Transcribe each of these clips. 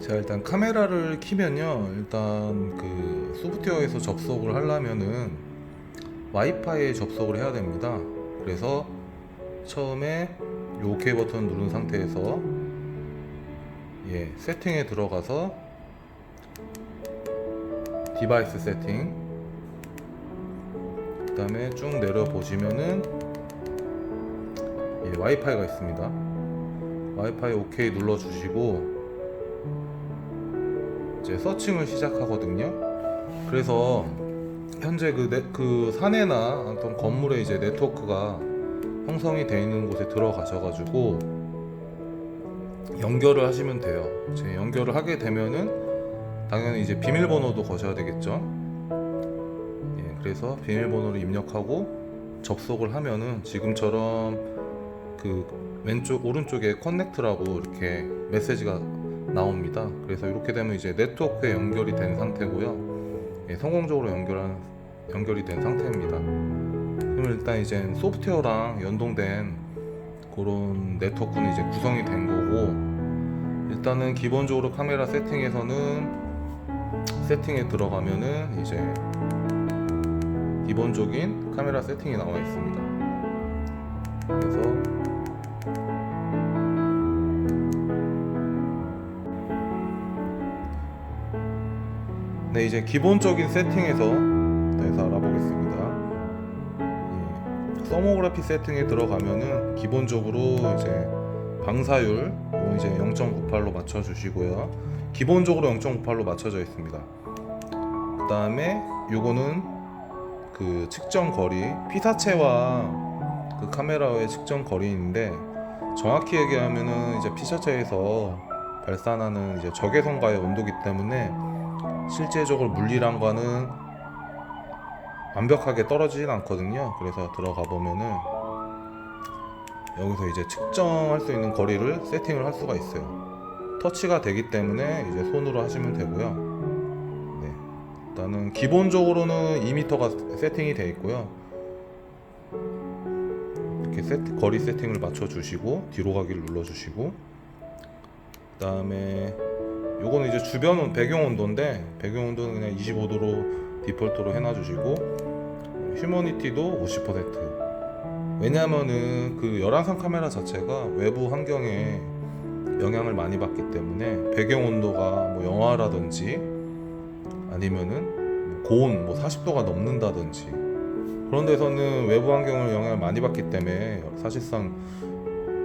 자, 일단 카메라를 키면요, 일단 그 소프트웨어에서 접속을 하려면은 와이파이에 접속을 해야 됩니다. 그래서 처음에 이 OK 버튼 누른 상태에서 세팅에 들어가서 디바이스 세팅, 그 다음에 쭉 내려 보시면은 와이파이가 있습니다. 와이파이 OK 눌러 주시고 이제 서칭을 시작하거든요. 그래서 현재 그 사내나 어떤 건물에 이제 네트워크가 형성이 되어 있는 곳에 들어가셔가지고 연결을 하시면 돼요. 이제 연결을 하게 되면은 당연히 이제 비밀번호도 거셔야 되겠죠. 그래서 비밀번호를 입력하고 접속을 하면은 지금처럼 그 왼쪽 오른쪽에 커넥트라고 이렇게 메시지가 나옵니다. 그래서 이렇게 되면 이제 네트워크에 연결이 된 상태고요. 성공적으로 연결이 된 상태입니다. 그럼 일단 이제 소프트웨어랑 연동된 그런 네트워크는 이제 구성이 된 거고, 일단은 기본적으로 카메라 세팅에서는 세팅에 들어가면은 이제 기본적인 카메라 세팅이 나와 있습니다. 그래서 이제 기본적인 세팅에서 알아보겠습니다. 서모그래피 세팅에 들어가면은 기본적으로 이제 방사율 이제 0.98로 맞춰주시고요. 기본적으로 0.98로 맞춰져 있습니다. 그 다음에 요거는 그 측정 거리, 피사체와 그 카메라의 측정 거리인데, 정확히 얘기하면은 이제 피사체에서 발산하는 이제 적외선과의 온도기 때문에 실제적으로 물리량과는 완벽하게 떨어지진 않거든요. 그래서 들어가 보면은 여기서 이제 측정할 수 있는 거리를 세팅을 할 수가 있어요. 터치가 되기 때문에 이제 손으로 하시면 되고요. 일단은 기본적으로는 2m가 세팅이 되어 있고요. 이렇게 거리 세팅을 맞춰 주시고 뒤로 가기를 눌러 주시고, 그 다음에 요거는 이제 주변 배경 온도인데, 배경 온도는 그냥 25도로 디폴트로 해놔 주시고, 휴머니티도 50%. 왜냐면은 그 열화상 카메라 자체가 외부 환경에 영향을 많이 받기 때문에 배경 온도가 뭐 영하라든지 아니면은 고온 40도가 넘는다든지 그런 데서는 외부 환경을 영향을 많이 받기 때문에 사실상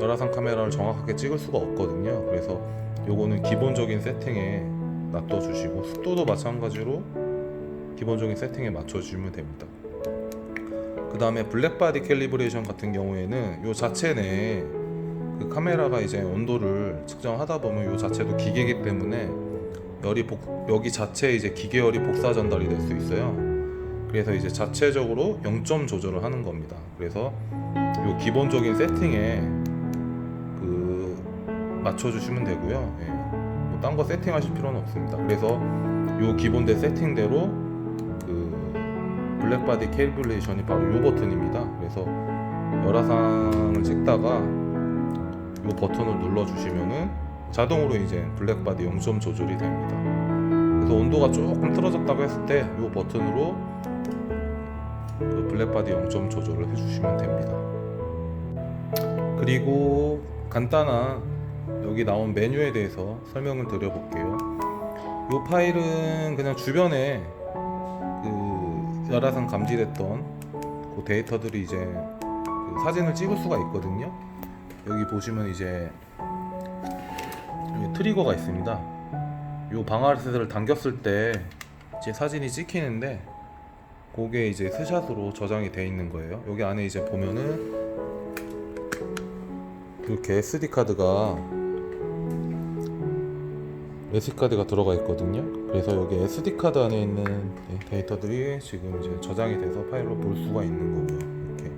열화상 카메라를 정확하게 찍을 수가 없거든요. 그래서 요거는 기본적인 세팅에 놔둬 주시고, 습도도 마찬가지로 기본적인 세팅에 맞춰 주시면 됩니다. 그 다음에 블랙바디 캘리브레이션 같은 경우에는 요 자체 내에 그 카메라가 이제 온도를 측정하다 보면 요 자체도 기계이기 때문에 여기 자체에 이제 기계열이 복사 전달이 될 수 있어요. 그래서 이제 자체적으로 0점 조절을 하는 겁니다. 그래서 요 기본적인 세팅에 맞춰주시면 되고요. 뭐 딴 거 세팅하실 필요는 없습니다. 그래서 요 기본대 세팅대로 그 블랙바디 캘리브레이션이 바로 요 버튼입니다. 그래서 열화상을 찍다가 요 버튼을 눌러주시면은 자동으로 이제 블랙바디 0점 조절이 됩니다. 그래서 온도가 조금 틀어졌다고 했을 때 요 버튼으로 그 블랙바디 0점 조절을 해주시면 됩니다. 그리고 간단한 여기 나온 메뉴에 대해서 설명을 드려볼게요. 이 파일은 그냥 주변에 그 열화상 감지됐던 그 데이터들이 이제 그 사진을 찍을 수가 있거든요. 여기 보시면 이제 여기 트리거가 있습니다. 이 방아쇠를 당겼을 때 이제 사진이 찍히는데, 그게 이제 스샷으로 저장이 되어 있는 거예요. 여기 안에 이제 보면은 이렇게 SD카드가 들어가 있거든요. 그래서 여기 SD카드 안에 있는 데이터들이 지금 이제 저장이 돼서 파일로 볼 수가 있는 거고요. 이렇게.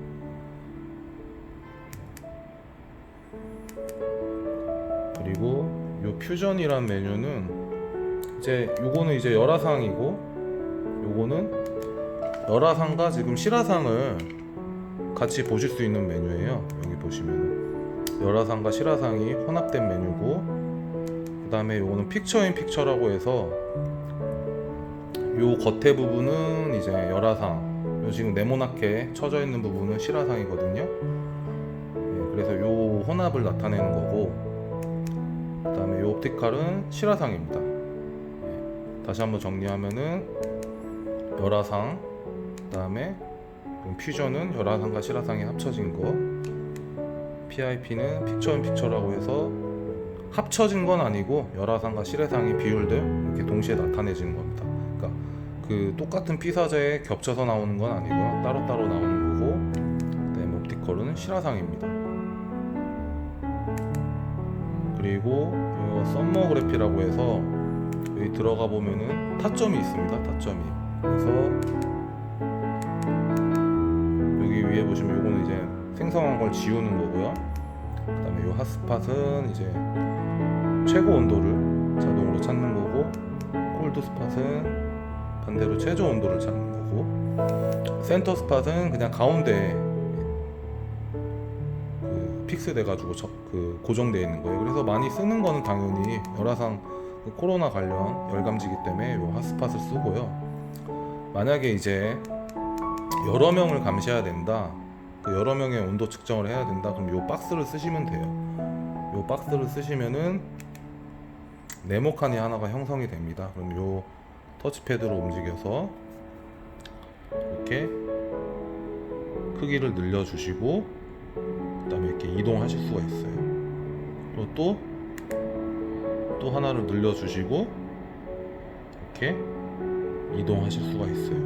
그리고 요 퓨전이란 메뉴는 이제 요거는 이제 열화상이고, 요거는 열화상과 지금 실화상을 같이 보실 수 있는 메뉴예요. 여기 보시면은 열화상과 실화상이 혼합된 메뉴고, 그 다음에 요거는 픽처 인 픽처라고 해서 요 겉에 부분은 이제 열화상, 요 지금 네모나게 쳐져 있는 부분은 실화상이거든요. 그래서 요 혼합을 나타내는 거고, 그 다음에 요 옵티컬은 실화상입니다. 다시 한번 정리하면은 열화상, 그 다음에 퓨전은 열화상과 실화상이 합쳐진 거, PIP는 픽처 인 픽처라고 해서 합쳐진 건 아니고 열화상과 실화상의 비율들 이렇게 동시에 나타내지는 겁니다. 그러니까 그 똑같은 피사제에 겹쳐서 나오는 건 아니고요, 따로따로 나오는 거고, 그다음에 옵티컬은 실화상입니다. 그리고 이 썸머그래피라고 해서 여기 들어가 보면은 타점이 있습니다. 타점이. 그래서 여기 위에 보시면 요거는 이제 생성한 걸 지우는 거고요. 그다음에 요 핫스팟은 이제 최고 온도를 자동으로 찾는 거고, 콜드 스팟은 반대로 최저 온도를 찾는 거고, 센터 스팟은 그냥 가운데 그 픽스 돼가지고 고정되어 있는 거예요. 그래서 많이 쓰는 거는 당연히 열화상 코로나 관련 열감지기 때문에 요 핫스팟을 쓰고요. 만약에 이제 여러 명을 감시해야 된다, 그 여러 명의 온도 측정을 해야 된다, 그럼 요 박스를 쓰시면 돼요. 요 박스를 쓰시면은 네모칸이 하나가 형성이 됩니다. 그럼 요 터치패드로 움직여서 이렇게 크기를 늘려주시고, 그 다음에 이렇게 이동하실 수가 있어요. 그리고 또 하나를 늘려주시고 이렇게 이동하실 수가 있어요.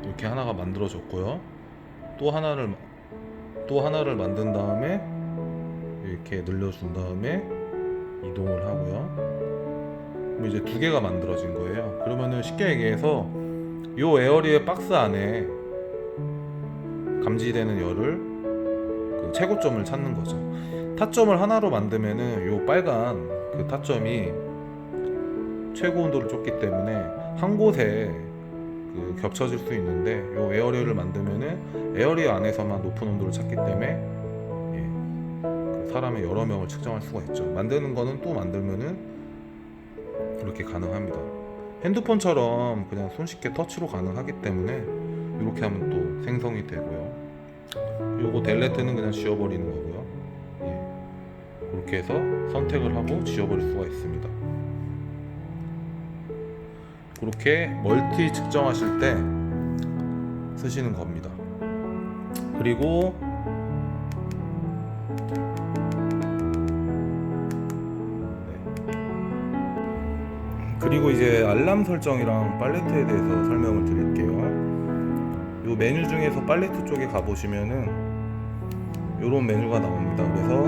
이렇게 하나가 만들어졌고요. 또 하나를 만든 다음에 이렇게 늘려준 다음에 이동을 하고요. 그럼 이제 두 개가 만들어진 거예요. 그러면은 쉽게 얘기해서 요 에어리의 박스 안에 감지되는 열을 그 최고점을 찾는 거죠. 타점을 하나로 만들면은 요 빨간 그 타점이 최고 온도를 쫓기 때문에 한 곳에 그 겹쳐질 수 있는데, 요 에어리를 만들면은 에어리 안에서만 높은 온도를 찾기 때문에 그 사람의 여러 명을 측정할 수가 있죠. 만드는 거는 또 만들면은 이렇게 가능합니다. 핸드폰처럼 그냥 손쉽게 터치로 가능하기 때문에 이렇게 하면 또 생성이 되고요. 요거 델레트는 그냥 지워버리는 거고요. 그렇게 해서 선택을 하고 지워버릴 수가 있습니다. 그렇게 멀티 측정하실 때 쓰시는 겁니다. 그리고 이제 알람 설정이랑 팔레트에 대해서 설명을 드릴게요. 요 메뉴 중에서 팔레트 쪽에 가보시면은 요런 메뉴가 나옵니다. 그래서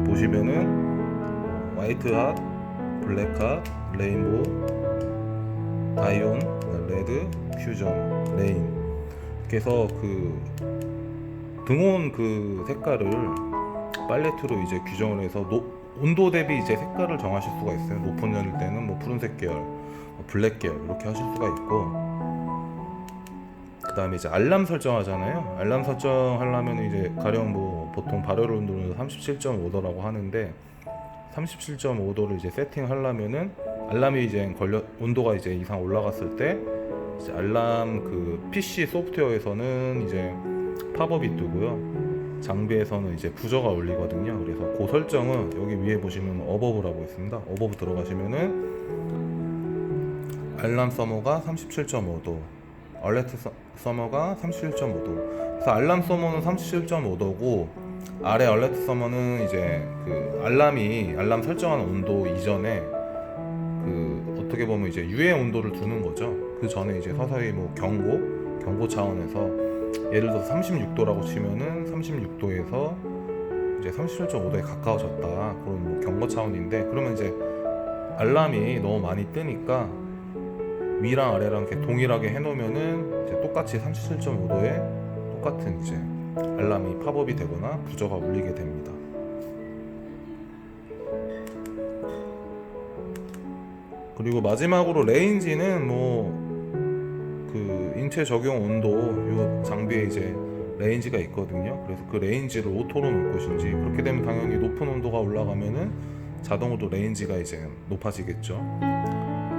보시면은 화이트 핫, 블랙 핫, 레인보우, 아이온, 레드, 퓨전, 레인, 이렇게 해서 그 등온 그 색깔을 팔레트로 이제 규정을 해서 온도 대비 이제 색깔을 정하실 수가 있어요. 높은 열일 때는 뭐 푸른색 계열, 블랙 계열 이렇게 하실 수가 있고, 그 다음에 이제 알람 설정하잖아요. 알람 설정하려면 이제 가령 뭐 보통 발열 온도는 37.5도라고 하는데, 37.5도를 이제 세팅하려면은 알람이 이제 온도가 이제 이상 올라갔을 때 이제 알람 그 PC 소프트웨어에서는 이제 팝업이 뜨고요. 장비에서는 이제 부저가 울리거든요. 그래서 그 설정은 여기 위에 보시면 어버브라고 있습니다. 어버브 들어가시면은 알람 서머가 37.5도, 얼레트 서머가 37.5도. 그래서 알람 서머는 37.5도고 아래 얼레트 서머는 이제 그 알람 설정한 온도 이전에 그 어떻게 보면 이제 유예 온도를 두는 거죠. 그 전에 이제 서서히 뭐 경고 차원에서 예를 들어서 36도라고 치면은 36도에서 이제 37.5도에 가까워졌다, 그런 뭐 경고 차원인데, 그러면 이제 알람이 너무 많이 뜨니까 위랑 아래랑 이렇게 동일하게 해놓으면은 이제 똑같이 37.5도에 똑같은 이제 알람이 팝업이 되거나 부저가 울리게 됩니다. 그리고 마지막으로 레인지는 뭐 그 인체 적용 온도, 요 장비에 이제 레인지가 있거든요. 그래서 그 레인지를 오토로 놓을 것인지, 그렇게 되면 당연히 높은 온도가 올라가면은 자동으로 레인지가 이제 높아지겠죠.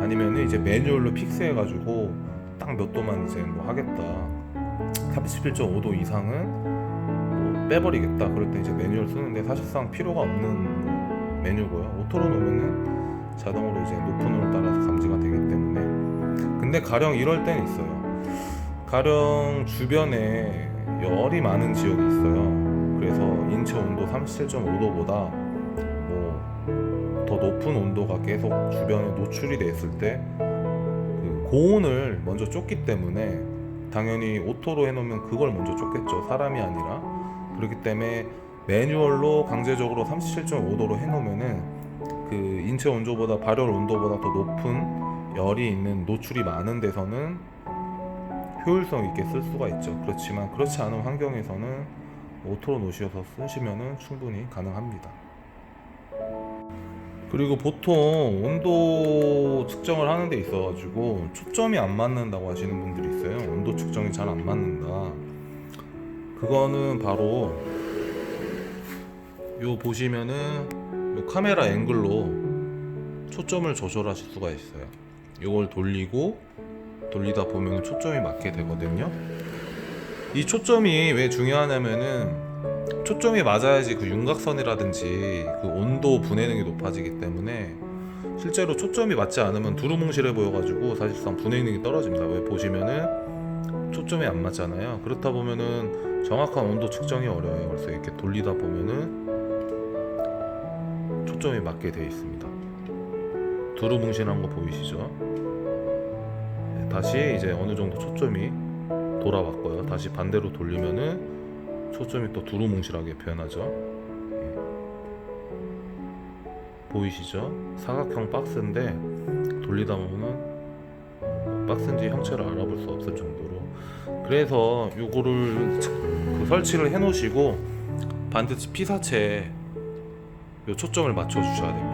아니면 이제 매뉴얼로 픽스해가지고 딱 몇 도만 이제 뭐 하겠다, 37.5도 이상은 뭐 빼버리겠다, 그럴 때 이제 매뉴얼 쓰는데 사실상 필요가 없는 뭐 메뉴고요. 오토로 놓으면은 자동으로 이제 높은 온을 따라서 감지가 되기 때문에. 근데 가령 이럴 때는 있어요. 가령 주변에 열이 많은 지역이 있어요. 그래서 인체 온도 37.5도보다 뭐 더 높은 온도가 계속 주변에 노출이 됐을 때 그 고온을 먼저 쫓기 때문에 당연히 오토로 해놓으면 그걸 먼저 쫓겠죠, 사람이 아니라. 그렇기 때문에 매뉴얼로 강제적으로 37.5도로 해놓으면은 그 인체 온도보다, 발열 온도보다 더 높은 열이 있는, 노출이 많은 데서는 효율성 있게 쓸 수가 있죠. 그렇지만 그렇지 않은 환경에서는 오토로 놓으셔서 쓰시면은 충분히 가능합니다. 그리고 보통 온도 측정을 하는 데 있어가지고 초점이 안 맞는다고 하시는 분들이 있어요. 온도 측정이 잘 안 맞는다. 그거는 바로 요 보시면은 요 카메라 앵글로 초점을 조절하실 수가 있어요. 요걸 돌리다 보면 초점이 맞게 되거든요. 이 초점이 왜 중요하냐면은 초점이 맞아야지 그 윤곽선이라든지 그 온도 분해능이 높아지기 때문에, 실제로 초점이 맞지 않으면 두루뭉실해 보여가지고 사실상 분해능이 떨어집니다. 왜 보시면은 초점이 안 맞잖아요. 그렇다 보면은 정확한 온도 측정이 어려워요. 그래서 이렇게 돌리다 보면은 초점이 맞게 되어 있습니다. 두루뭉실한 거 보이시죠? 다시 이제 어느 정도 초점이 돌아왔고요. 다시 반대로 돌리면은 초점이 또 두루뭉실하게 변하죠. 보이시죠? 사각형 박스인데 돌리다 보면은 박스인지 형체를 알아볼 수 없을 정도로. 그래서 요거를 그 설치를 해 놓으시고 반드시 피사체에 요 초점을 맞춰 주셔야 됩니다.